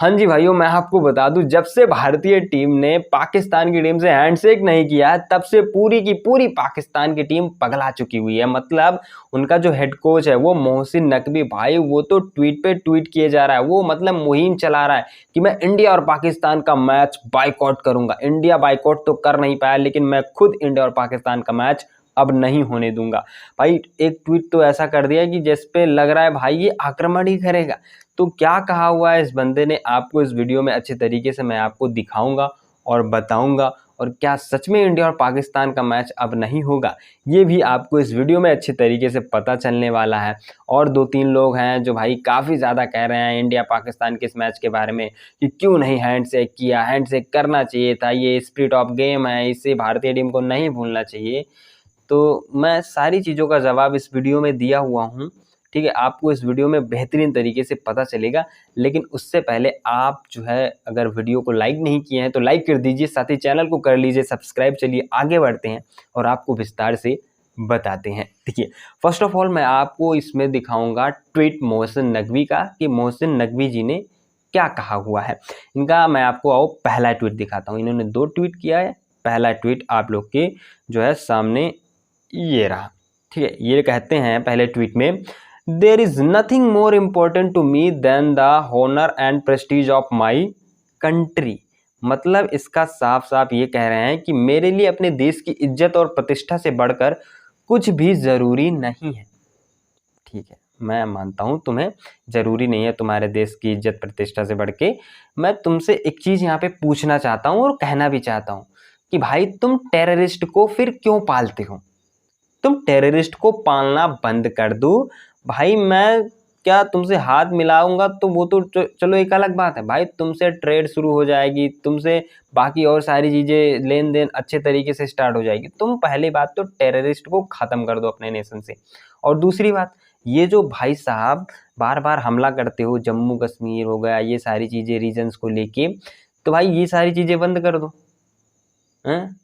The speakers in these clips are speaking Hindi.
हाँ जी भाइयों, मैं आपको बता दूं, जब से भारतीय टीम ने पाकिस्तान की टीम से हैंडशेक नहीं किया है तब से पूरी की पूरी पाकिस्तान की टीम पगला चुकी हुई है। मतलब उनका जो हेड कोच है वो मोहसिन नकवी भाई, वो तो ट्वीट पे ट्वीट किए जा रहा है। वो मतलब मुहिम चला रहा है कि मैं इंडिया और पाकिस्तान का मैच बाइकआउट करूंगा। इंडिया बाइकआउट तो कर नहीं पाया, लेकिन मैं खुद इंडिया और पाकिस्तान का मैच अब नहीं होने दूंगा। भाई एक ट्वीट तो ऐसा कर दिया कि जिस पे लग रहा है भाई ये आक्रमण ही करेगा। तो क्या कहा हुआ है इस बंदे ने, आपको इस वीडियो में अच्छे तरीके से मैं आपको दिखाऊंगा और बताऊंगा। और क्या सच में इंडिया और पाकिस्तान का मैच अब नहीं होगा, ये भी आपको इस वीडियो में अच्छे तरीके से पता चलने वाला है। और 2-3 लोग हैं जो भाई काफ़ी ज़्यादा कह रहे हैं इंडिया पाकिस्तान के इस मैच के बारे में कि क्यों नहीं हैंडशेक किया, हैंडशेक करना चाहिए था, ये स्पिरिट ऑफ गेम है, इसे भारतीय टीम को नहीं भूलना चाहिए। तो मैं सारी चीज़ों का जवाब इस वीडियो में दिया हुआ हूँ, ठीक है। आपको इस वीडियो में बेहतरीन तरीके से पता चलेगा, लेकिन उससे पहले आप जो है अगर वीडियो को लाइक नहीं किए हैं तो लाइक कर दीजिए, साथ ही चैनल को कर लीजिए सब्सक्राइब। चलिए आगे बढ़ते हैं और आपको विस्तार से बताते हैं। देखिए, फर्स्ट ऑफ ऑल मैं आपको इसमें दिखाऊंगा ट्वीट मोहसिन नकवी का कि मोहसिन नकवी जी ने क्या कहा हुआ है। इनका मैं आपको आओ पहला ट्वीट दिखाता हूँ। इन्होंने 2 ट्वीट किया है। पहला ट्वीट आप लोग के जो है सामने ये रहा, ठीक है। ये कहते हैं पहले ट्वीट में, there is nothing more important to me than the honour and prestige of my country. मतलब इसका साफ साफ ये कह रहे हैं कि मेरे लिए अपने देश की इज्जत और प्रतिष्ठा से बढ़कर कुछ भी ज़रूरी नहीं है। ठीक है, मैं मानता हूँ तुम्हें ज़रूरी नहीं है तुम्हारे देश की इज्जत प्रतिष्ठा से बढ़ के। मैं तुमसे एक चीज़ यहाँ पे पूछना चाहता हूँ और कहना भी चाहता हूँ कि भाई तुम टेररिस्ट को फिर क्यों पालते हो? तुम टेररिस्ट को पालना बंद कर दो भाई। मैं क्या तुमसे हाथ मिलाऊंगा तो वो तो चलो एक अलग बात है भाई, तुमसे ट्रेड शुरू हो जाएगी, तुमसे बाकी और सारी चीज़ें लेन देन अच्छे तरीके से स्टार्ट हो जाएगी। तुम पहली बात तो टेररिस्ट को ख़त्म कर दो अपने नेशन से। और दूसरी बात, ये जो भाई साहब बार बार हमला करते हो, जम्मू कश्मीर हो गया, ये सारी चीज़ें रीजन्स को लेके, तो भाई ये सारी चीज़ें बंद कर दो हैं,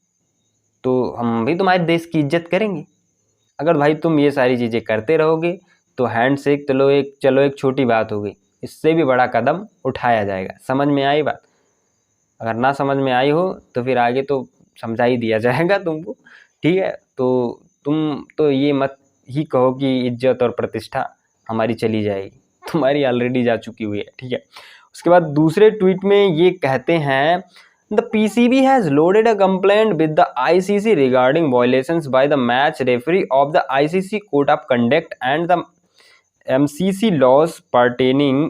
तो हम भी तुम्हारे देश की इज्जत करेंगे। अगर भाई तुम ये सारी चीज़ें करते रहोगे तो हैंडशेक चलो एक छोटी बात हो गई, इससे भी बड़ा कदम उठाया जाएगा। समझ में आई बात? अगर ना समझ में आई हो तो फिर आगे तो समझा ही दिया जाएगा तुमको, ठीक है। तो तुम तो ये मत ही कहो कि इज्जत और प्रतिष्ठा हमारी चली जाएगी, तुम्हारी ऑलरेडी जा चुकी हुई है, ठीक है। उसके बाद दूसरे ट्वीट में ये कहते हैं, The PCB has loaded a complaint with the ICC regarding violations by the match referee of the ICC Code of Conduct and the MCC laws pertaining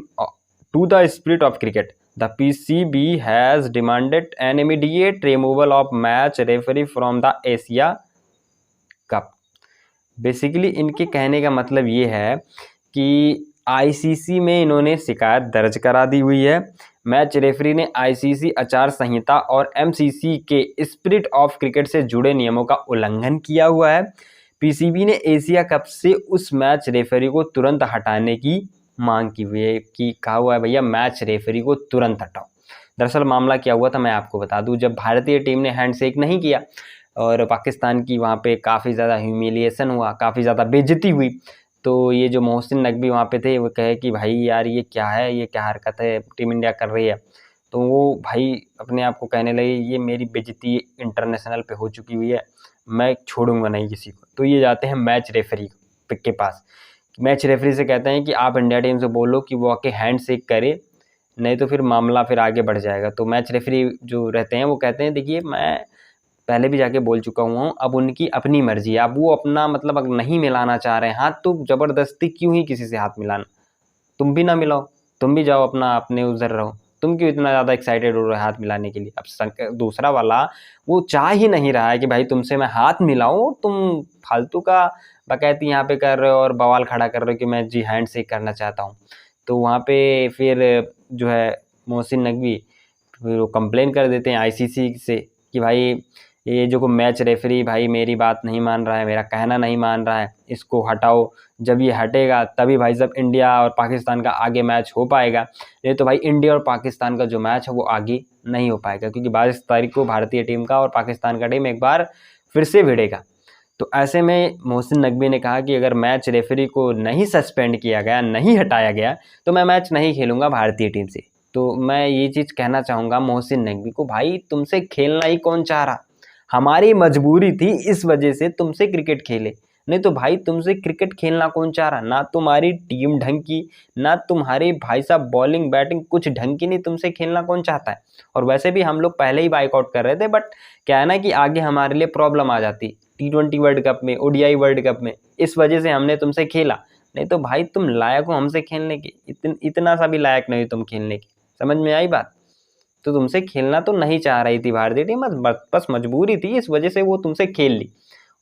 to the spirit of cricket. The PCB has demanded an immediate removal of match referee from the Asia Cup. Basically इनके कहने का मतलब ये है कि आईसीसी में इन्होंने शिकायत दर्ज करा दी हुई है। मैच रेफरी ने आईसीसी आचार संहिता और एमसीसी के स्पिरिट ऑफ क्रिकेट से जुड़े नियमों का उल्लंघन किया हुआ है। पीसीबी ने एशिया कप से उस मैच रेफरी को तुरंत हटाने की मांग की हुई है कि कहा हुआ है भैया मैच रेफरी को तुरंत हटाओ। दरअसल मामला क्या हुआ था मैं आपको बता दूं, जब भारतीय टीम ने हैंडशेक नहीं किया और पाकिस्तान की वहाँ पे काफ़ी ज़्यादा ह्यूमिलिएशन हुआ, काफ़ी ज़्यादा बेइज्जती हुई, तो ये जो मोहसिन नकवी वहाँ पे थे वो कहे कि भाई यार ये क्या है, ये क्या हरकत है टीम इंडिया कर रही है। तो वो भाई अपने आप को कहने लगे ये मेरी बेइज्जती इंटरनेशनल पे हो चुकी हुई है, मैं छोड़ूंगा नहीं किसी को। तो ये जाते हैं मैच रेफरी के पास। मैच रेफरी से कहते हैं कि आप इंडिया टीम से बोलो कि वो आके हैंड शेक करे, नहीं तो फिर मामला फिर आगे बढ़ जाएगा। तो मैच रेफरी जो रहते हैं वो कहते हैं देखिए मैं पहले भी जाके बोल चुका हुआ हूँ, अब उनकी अपनी मर्जी है। अब वो अपना मतलब अगर नहीं मिलाना चाह रहे हैं हाथ तो ज़बरदस्ती क्यों ही किसी से हाथ मिलाना, तुम भी ना मिलाओ, तुम भी जाओ अपना अपने उधर रहो, तुम क्यों इतना ज़्यादा एक्साइटेड हो रहे हो हाथ मिलाने के लिए। अब दूसरा वाला वो चाह ही नहीं रहा है कि भाई तुमसे मैं हाथ मिलाऊँ, तुम फालतू का बकैती यहाँ पे कर रहे हो और बवाल खड़ा कर रहे हो कि मैं जी हैंड शेक करना चाहता हूँ। तो वहाँ पे फिर जो है मोहसिन नकवी फिर वो कंप्लेन कर देते हैं आईसीसी से कि भाई ये जो मैच रेफरी भाई मेरी बात नहीं मान रहा है, मेरा कहना नहीं मान रहा है, इसको हटाओ। जब ये हटेगा तभी भाई साहब इंडिया और पाकिस्तान का आगे मैच हो पाएगा, नहीं तो भाई इंडिया और पाकिस्तान का जो मैच है वो आगे नहीं हो पाएगा, क्योंकि 22 तारीख को भारतीय टीम का और पाकिस्तान का टीम एक बार फिर से भिड़ेगा। तो ऐसे में मोहसिन नकवी ने कहा कि अगर मैच रेफरी को नहीं सस्पेंड किया गया, नहीं हटाया गया, तो मैं मैच नहीं खेलूँगा भारतीय टीम से। तो मैं ये चीज़ कहना चाहूँगा मोहसिन नकवी को, भाई तुमसे खेलना ही कौन चाह रहा? हमारी मजबूरी थी, इस वजह से तुमसे क्रिकेट खेले, नहीं तो भाई तुमसे क्रिकेट खेलना कौन चाह रहा? ना तुम्हारी टीम ढंग की, ना तुम्हारी भाई साहब बॉलिंग बैटिंग कुछ ढंग की नहीं, तुमसे खेलना कौन चाहता है? और वैसे भी हम लोग पहले ही बाइकआउट कर रहे थे, बट क्या है ना कि आगे हमारे लिए प्रॉब्लम आ जाती T20 वर्ल्ड कप में, ओडीआई वर्ल्ड कप में, इस वजह से हमने तुमसे खेला। नहीं तो भाई तुम लायक हो हमसे खेलने के, इतना सा भी लायक नहीं तुम खेलने की। समझ में आई बात? तो तुमसे खेलना तो नहीं चाह रही थी भारतीय टीम, बस मजबूरी थी, इस वजह से वो तुमसे खेल ली।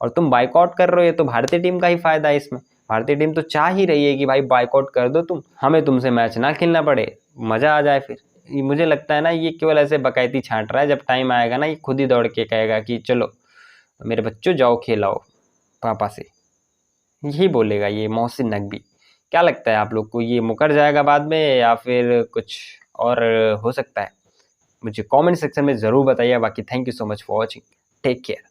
और तुम बाइकआउट कर रहे हो, तो भारतीय टीम का ही फायदा है इसमें। भारतीय टीम तो चाह ही रही है कि भाई बाइकआउट कर दो तुम, हमें तुमसे मैच ना खेलना पड़े, मजा आ जाए फिर। मुझे लगता है ना ये केवल ऐसे बकैती छांट रहा है, जब टाइम आएगा ना ये खुद ही दौड़ के कहेगा कि चलो मेरे बच्चों जाओ खेलाओ पापा से, यही बोलेगा ये मोहसिन नकवी। क्या लगता है आप लोग को, ये मुकर जाएगा बाद में या फिर कुछ और हो सकता है? मुझे कमेंट सेक्शन में ज़रूर बताइए। बाकी thank you so much for watching, take care.